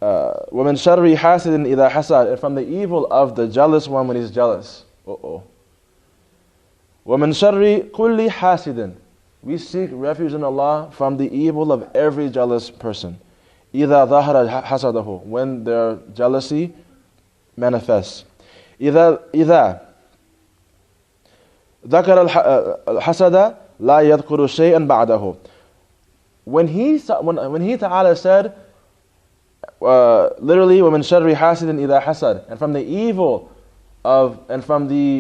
وَمِن شَرِّ حَاسِدٍ إِذَا حَسَدٍ, and from the evil of the jealous one when he's jealous. وَمِن شَرِّ كُلِّ حَاسِدٍ, we seek refuge in Allah from the evil of every jealous person. إِذَا ظَهَرَ حَسَدَهُ, when their jealousy manifests. إِذَا ذَكَرَ الْحَسَدَ لَا يَذْكُرُ شَيْئًا بَعْدَهُ. When he Ta'ala said, literally, وَمِن شَرِّ حَاسِدٍ إِذَا حَسَدٍ, and from the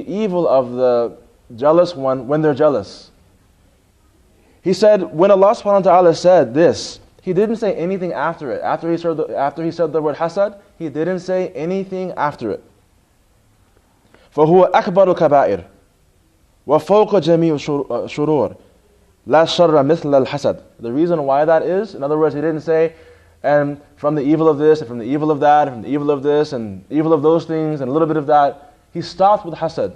evil of the jealous one when they're jealous. He said, when Allah subhanahu wa ta'ala said this, He didn't say anything after it. After he said the word hasad, He didn't say anything after it. فَهُوَ أَكْبَرُ كَبَائِرٍ وَفَوْقَ جَمِيعُ شُرُورٍ لَا شَرَّ مِثْلَ الْحَسَدِ. The reason why that is, in other words, He didn't say, and from the evil of this, and from the evil of that, and from the evil of this, and evil of those things, and a little bit of that. He stopped with hasad.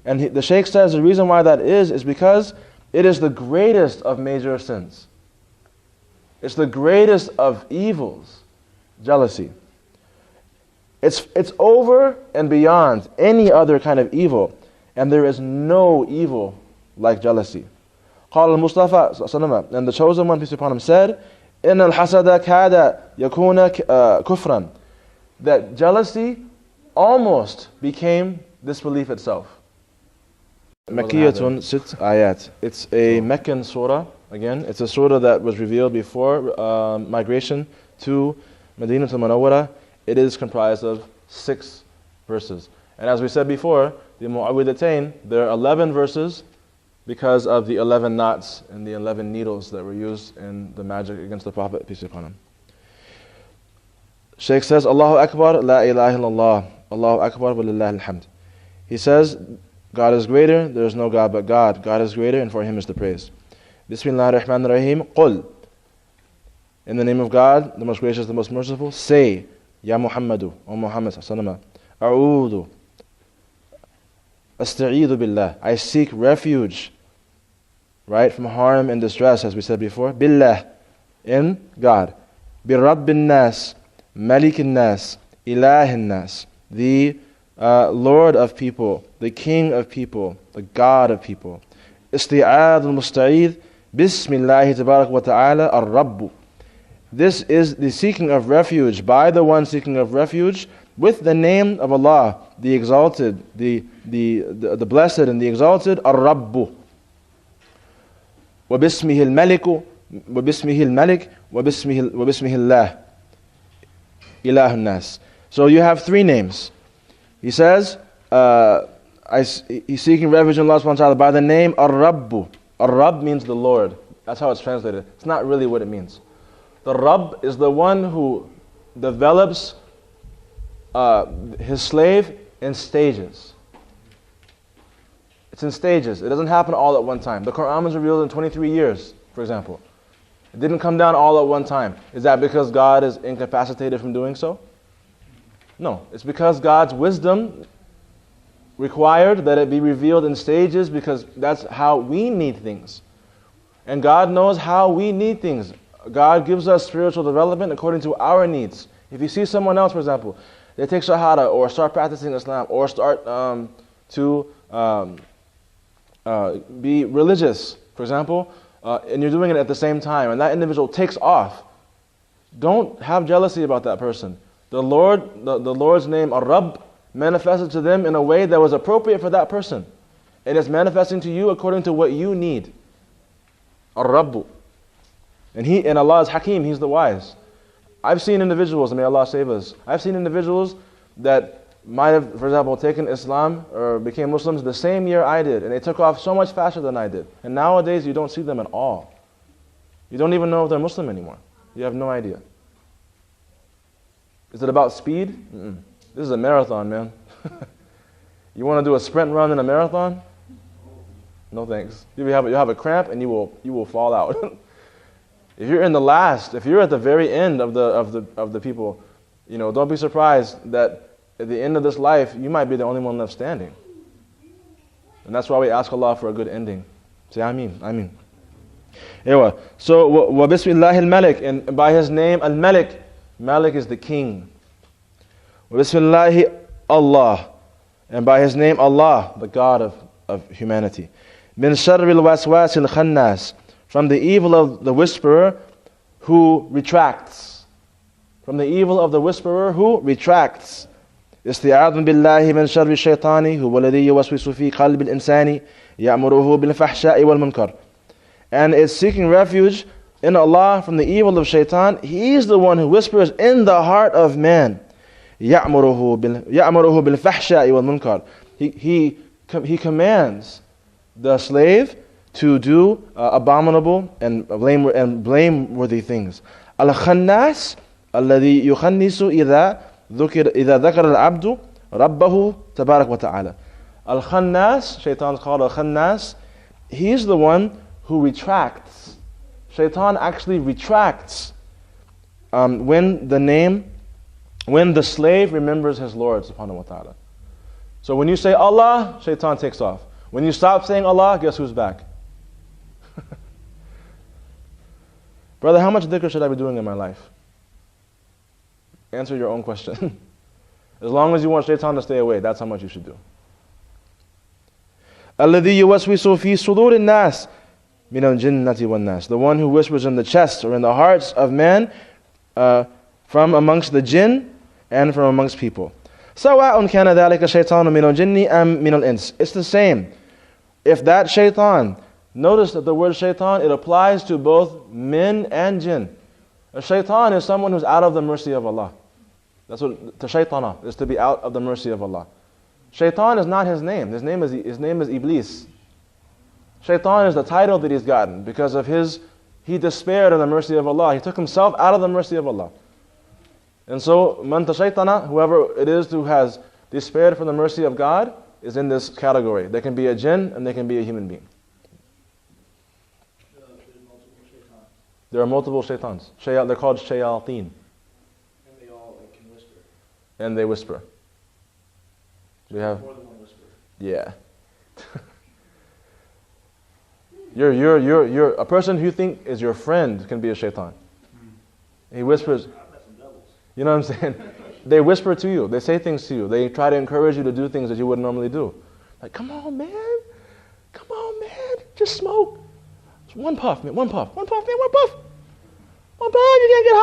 And the Shaykh says the reason why that is because it is the greatest of major sins. It's the greatest of evils, jealousy. It's over and beyond any other kind of evil, and there is no evil like jealousy. قال المصطفى, and the chosen one, peace be upon him, said, إِنَّ الْحَسَدَ كَادَ يَكُونَ كُفْرًا, that jealousy almost became disbelief itself. Makkiyatun sit ayat. It's a Meccan surah. Again, it's a surah that was revealed before migration to Medina to Munawwara. It is comprised of 6 verses. And as we said before, the Mu'awwidhatayn, there are 11 verses because of the 11 knots and the 11 needles that were used in the magic against the Prophet, peace be upon him. Shaykh says, Allahu Akbar, la ilaha illallah, Allahu Akbar, wa lillahi alhamd. He says, God is greater, there is no God but God. God is greater, and for Him is the praise. Bismillah ar-Rahman ar-Rahim. Qul. In the name of God, the most gracious, the most merciful, say, Ya Muhammadu, O Muhammad sallallahu A'udhu. Asta'idu billah. I seek refuge, right, from harm and distress, as we said before. Billah, in God. Birabbin nas, malikin nas, ilahin nas. The Lord of people, the King of people, the God of people. Isti'ad al-musta'id, Bismillahi tabarak wa ta'ala ar-Rabbu. This is the seeking of refuge by the one seeking of refuge with the name of Allah, the exalted, the blessed and the exalted, ar-Rabbu. Wa bismihi al-Maliku, wa bismihi al-Malik, wa bismihi Allah. Ilahun nas. So you have 3 names. He says, he's seeking refuge in Allah subhanahu wa ta'ala by the name Ar-Rabbu. Ar-Rabb means the Lord. That's how it's translated. It's not really what it means. The Rabb is the one who develops his slave in stages. It's in stages. It doesn't happen all at one time. The Quran was revealed in 23 years, for example. It didn't come down all at one time. Is that because God is incapacitated from doing so? No, it's because God's wisdom required that it be revealed in stages, because that's how we need things. And God knows how we need things. God gives us spiritual development according to our needs. If you see someone else, for example, they take shahada or start practicing Islam or start to be religious, for example, and you're doing it at the same time, and that individual takes off, don't have jealousy about that person. The Lord's name, Ar-Rabb, manifested to them in a way that was appropriate for that person. And it's manifesting to you according to what you need. Ar-Rabbu. And Allah is Hakim, He's the wise. I've seen individuals, and may Allah save us, I've seen individuals that might have, for example, taken Islam or became Muslims the same year I did, and they took off so much faster than I did. And nowadays you don't see them at all. You don't even know if they're Muslim anymore. You have no idea. Is it about speed? This is a marathon, man. You want to do a sprint run in a marathon? No thanks. You'll have a cramp and you will fall out. If you're in the last, if you're at the very end of the people, don't be surprised that at the end of this life you might be the only one left standing. And that's why we ask Allah for a good ending. Say Ameen, Ameen. Anyway, so wa bismillahi al-Malik, and by His name al-Malik, Malik is the king. Bismillahi Allah. And by his name Allah, the God of humanity. Min sharril waswasil khannas. From the evil of the whisperer who retracts. From the evil of the whisperer who retracts. استعاذ بالله من شر الشيطان هو الذي يوسوس في قلب الإنسان يأمره بالفحشاء والمنكر. And it's seeking refuge in Allah from the evil of shaitan. He is the one who whispers in the heart of man. يأمره بالفحشاء والمنكر. He commands the slave to do abominable and blameworthy things. Al-Khannas الذي يخنس إذا ذكر العبد ربه تبارك وتعالى. Al-Khannas, shaitan is called Al-Khannas. He's the one who retracts. Shaitan actually retracts when the slave remembers his Lord subhanahu wa ta'ala. So when you say Allah, shaitan takes off. When you stop saying Allah, guess who's back? Brother, how much dhikr should I be doing in my life? Answer your own question. As long as you want shaitan to stay away, that's how much you should do. الَّذِي يُوَسْوِسُ فِي صُدُورِ النَّاسِ مِنَ الْجِنَّةِ وَالنَّاسِ. The one who whispers in the chest or in the hearts of man from amongst the jinn and from amongst people. سَوَاءٌ كَانَ ذَلِكَ شَيْطَانٌ مِنَ الْجِنِّ أَمْ مِنَ الْإِنسِ. It's the same. If that shaitan, notice that the word shaitan, it applies to both men and jinn. A shaitan is someone who's out of the mercy of Allah. That's what shaitana is, to be out of the mercy of Allah. Shaitan is not his name. His name is Iblis. Shaitan is the title that he's gotten because of he despaired of the mercy of Allah. He took himself out of the mercy of Allah. And so, man tashaitana, whoever it is who has despaired from the mercy of God, is in this category. They can be a jinn and they can be a human being. There are multiple shaitans. They're called shayateen. And they all can whisper. And they whisper. We have more than one whisper. Yeah. you're a person who you think is your friend can be a shaitan. He whispers. I've met some devils. You know what I'm saying? They whisper to you. They say things to you. They try to encourage you to do things that you wouldn't normally do. Like, come on, man. Come on, man. Just smoke. Just one puff, man. One puff. One puff, man. One puff. One puff. You can't get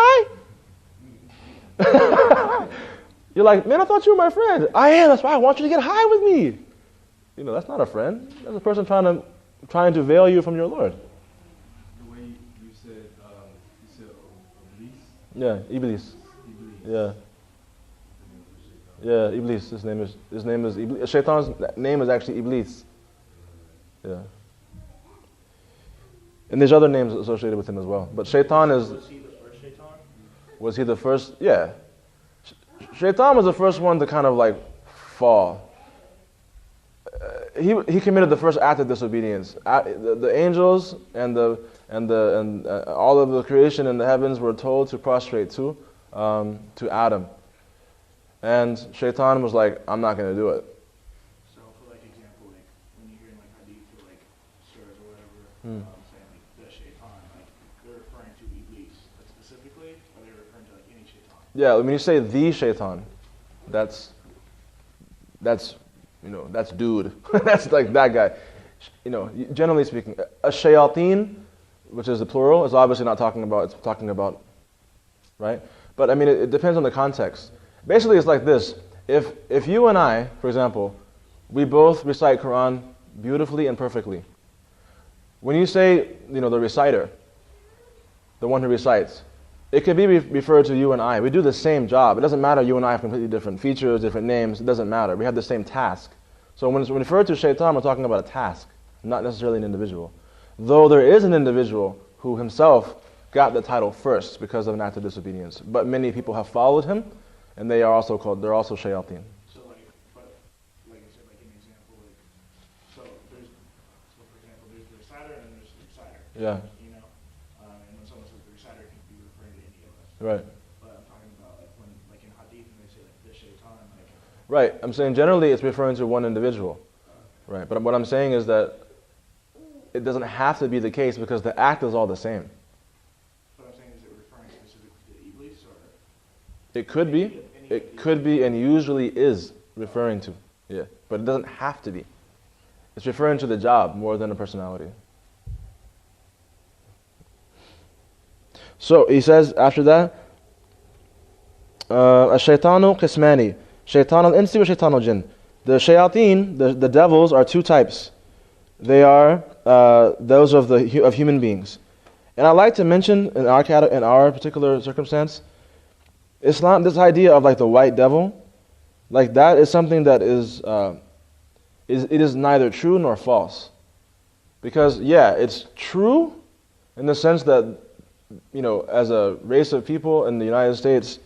high. You're like, man, I thought you were my friend. I am. That's why I want you to get high with me. You know, that's not a friend. That's a person trying to veil you from your Lord. The way you said Iblis? Yeah, Iblis. Yeah. Yeah, Iblis. His name is Iblis. Shaitan's name is actually Iblis. Yeah. And there's other names associated with him as well. But Shaitan is... Was he the first shaitan? Was he the first? Yeah. Shaitan was the first one to kind of like fall. He committed the first act of disobedience. The angels and all of the creation in the heavens were told to prostrate to Adam. And Shaitan was like, I'm not going to do it. So for like example, like when you hear in like hadith or like surahs or whatever, saying like the shaitan, like they're referring to Iblis specifically, or they're referring to like any shaitan? Yeah, when you say the shaitan, that's dude. That's like that guy. You know, generally speaking, a shayateen, which is the plural, is obviously not talking about, it's talking about, right? But I mean, it depends on the context. Basically, it's like this. If you and I, for example, we both recite Quran beautifully and perfectly. When you say, the reciter, the one who recites, it could be referred to you and I. We do the same job. It doesn't matter, you and I have completely different features, different names. It doesn't matter. We have the same task. So when it's referred to shaitan, we're talking about a task, not necessarily an individual. Though there is an individual who himself got the title first because of an act of disobedience. But many people have followed him, and they're also shayateen. So like, I said, like an example, like, for example, there's the reciter and then there's the reciter. Yeah. And when someone says the reciter, it can be referring to any of us. Right. But I'm talking about like when, like in hadith, and they say like the shaitan, like. Right. I'm saying generally it's referring to one individual. Right. But what I'm saying is that it doesn't have to be the case because the act is all the same. But I'm saying, is it referring specifically to Iblis or? It could be. It could be and usually is referring to. Yeah. But it doesn't have to be. It's referring to the job more than a personality. So he says after that, الشيطان قسماني شيطان الإنس وشيطان الجن. The shayateen, the devils, are two types. They are those of human beings. And I'd like to mention in our particular circumstance, Islam, this idea of like the white devil, like that is something that it is neither true nor false. Because yeah, it's true in the sense that, you know, as a race of people in the United States,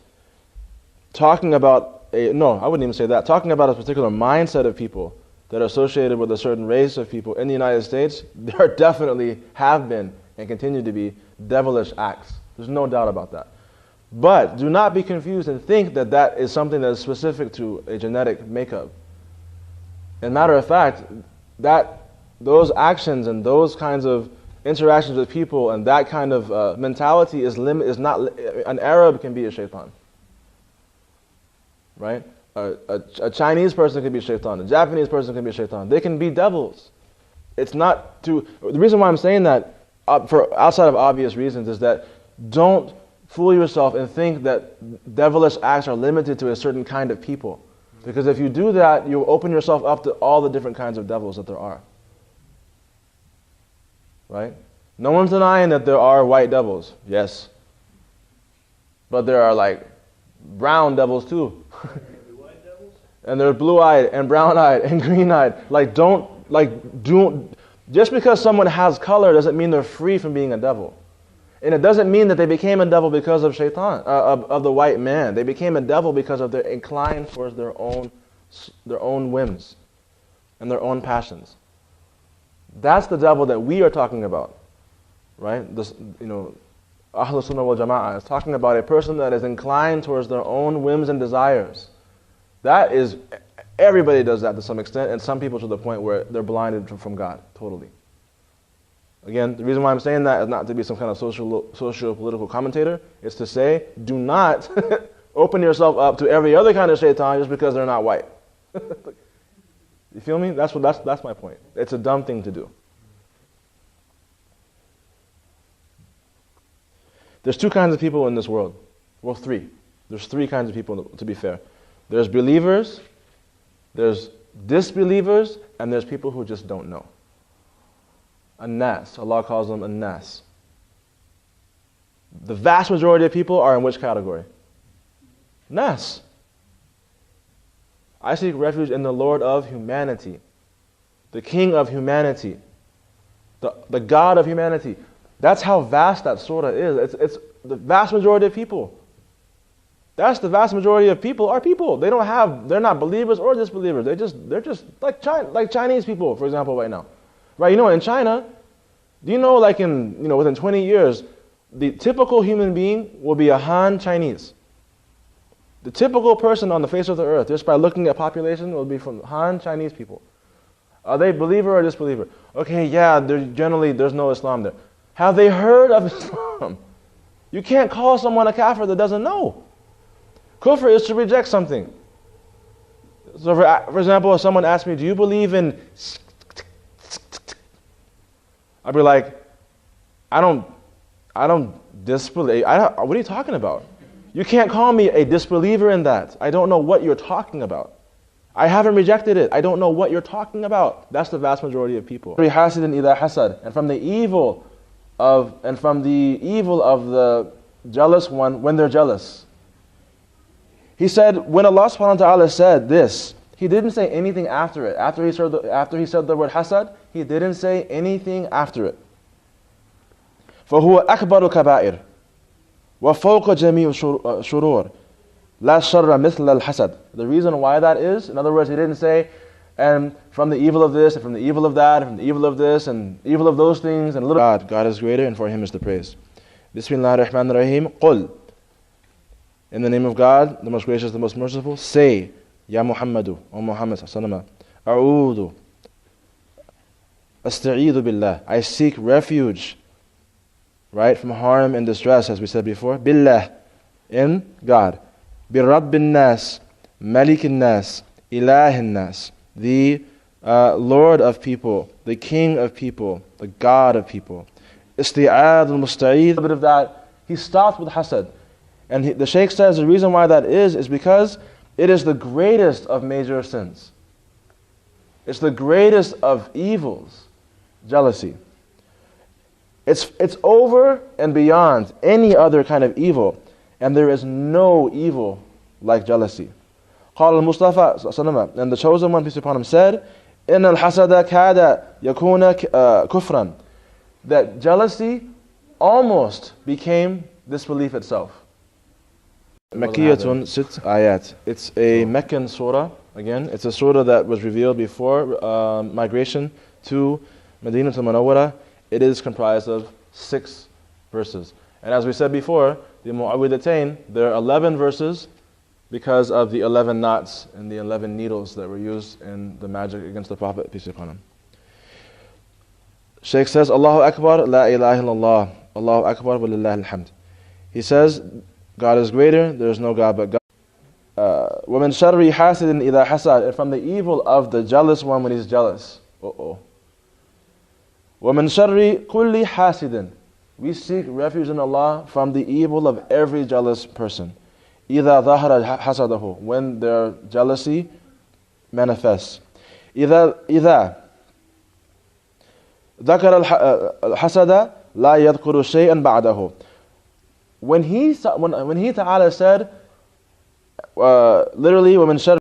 talking about I wouldn't even say that. Talking about a particular mindset of people that are associated with a certain race of people in the United States, there definitely have been and continue to be devilish acts. There's no doubt about that. But do not be confused and think that that is something that is specific to a genetic makeup. As a matter of fact, those actions and those kinds of interactions with people and that kind of mentality is not. An Arab can be a shaitan. Right? A Chinese person can be shaitan. A Japanese person can be shaitan. They can be devils. It's not to. The reason why I'm saying that, for outside of obvious reasons, is that don't fool yourself and think that devilish acts are limited to a certain kind of people. Because if you do that, you open yourself up to all the different kinds of devils that there are. Right? No one's denying that there are white devils. Yes. But there are like brown devils too. White devils? And they're blue-eyed and brown-eyed and green-eyed. Just because someone has color doesn't mean they're free from being a devil. And it doesn't mean that they became a devil because of shaitan, of the white man. They became a devil because of their incline towards their own whims and their own passions. That's the devil that we are talking about, right? This, Ahlul Sunnah wal Jama'ah is talking about a person that is inclined towards their own whims and desires. That is, everybody does that to some extent, and some people to the point where they're blinded from God, totally. Again, the reason why I'm saying that is not to be some kind of socio-political commentator. It's to say, do not open yourself up to every other kind of shaitan just because they're not white. You feel me? That's my point. It's a dumb thing to do. There's two kinds of people in this world. Well, three. There's three kinds of people, to be fair. There's believers, there's disbelievers, and there's people who just don't know. Naas. Allah calls them Naas. The vast majority of people are in which category? Naas. I seek refuge in the Lord of humanity, the King of humanity, the God of humanity. That's how vast that surah is. It's the vast majority of people. That's the vast majority of people are people. They're not believers or disbelievers. They're just like Chinese people, for example, right now. Right, in China, do you know, like within 20 years, the typical human being will be a Han Chinese. The typical person on the face of the earth, just by looking at population, will be from Han Chinese people. Are they believer or disbeliever? Okay, yeah, there's no Islam there. Have they heard of Islam? You can't call someone a kafir that doesn't know. Kufr is to reject something. So for example, if someone asks me, do you believe in... I'd be like, I don't disbelieve. What are you talking about? You can't call me a disbeliever in that. I don't know what you're talking about. I haven't rejected it. I don't know what you're talking about. That's the vast majority of people. And from the evil of the jealous one when they're jealous. He said, when Allah subhanahu wa ta'ala said this, He didn't say anything after it. After he said the word hasad, He didn't say anything after it. فَهُوَ أَكْبَرُ كَبَائِرِ وَفَوْقَ جَمِيعُ شُرُورِ لَا شَرَّ مِثْلَ الْحَسَدِ. The reason why that is, in other words, He didn't say, and from the evil of this, and from the evil of that, and from the evil of this, and evil of those things, and little God is greater, and for Him is the praise. Bismillah ar-Rahman ar-Rahim. قُلْ. In the name of God, the most gracious, the most merciful, say, Ya Muhammadu, O Muhammad sallallahu A'udhu, Astaeedu billah. I seek refuge, right, from harm and distress, as we said before. Billah, in God. بِرَبِّ النَّاسِ مَلِكِ النَّاسِ إِلَهِ النَّاسِ, the Lord of people, the King of people, the God of people. Isti'ad al-musta'id. A bit of that. He stopped with hasad. And the Shaykh says the reason why that is because it is the greatest of major sins. It's the greatest of evils, jealousy. It's over and beyond any other kind of evil. And there is no evil like jealousy. قال المصطفى, and the chosen one, peace be upon him, said, إِنَّ الْحَسَدَ كَادَ يَكُونَ كُفْرًا, that jealousy almost became disbelief itself. Makkiyatun sit ayat. It's a Meccan surah. Again, it's a surah that was revealed before migration to Medina al-Munawwara. It is comprised of 6 verses. And as we said before, the Mu'awwidatayn, there are 11 verses because of the 11 knots and the 11 needles that were used in the magic against the Prophet, peace be upon him. Shaykh says, Allahu Akbar, la ilaha illallah, Allahu Akbar, wa lillahi alhamd. He says, God is greater, there is no God but God. وَمِن شَرِّ حَاسِدٍ إِذَا حَسَدٍ, and from the evil of the jealous one when he's jealous. وَمِن شَرِّ كُلِّ حَاسِدٍ, we seek refuge in Allah from the evil of every jealous person. إِذَا ظَهَرَ حَسَدَهُ, when their jealousy manifests. إِذَا ذَكَرَ الْحَسَدَ لَا يَذْكُرُ شَيْئًا بَعْدَهُ. When he Ta'ala said, literally, وَمِن شَرِّ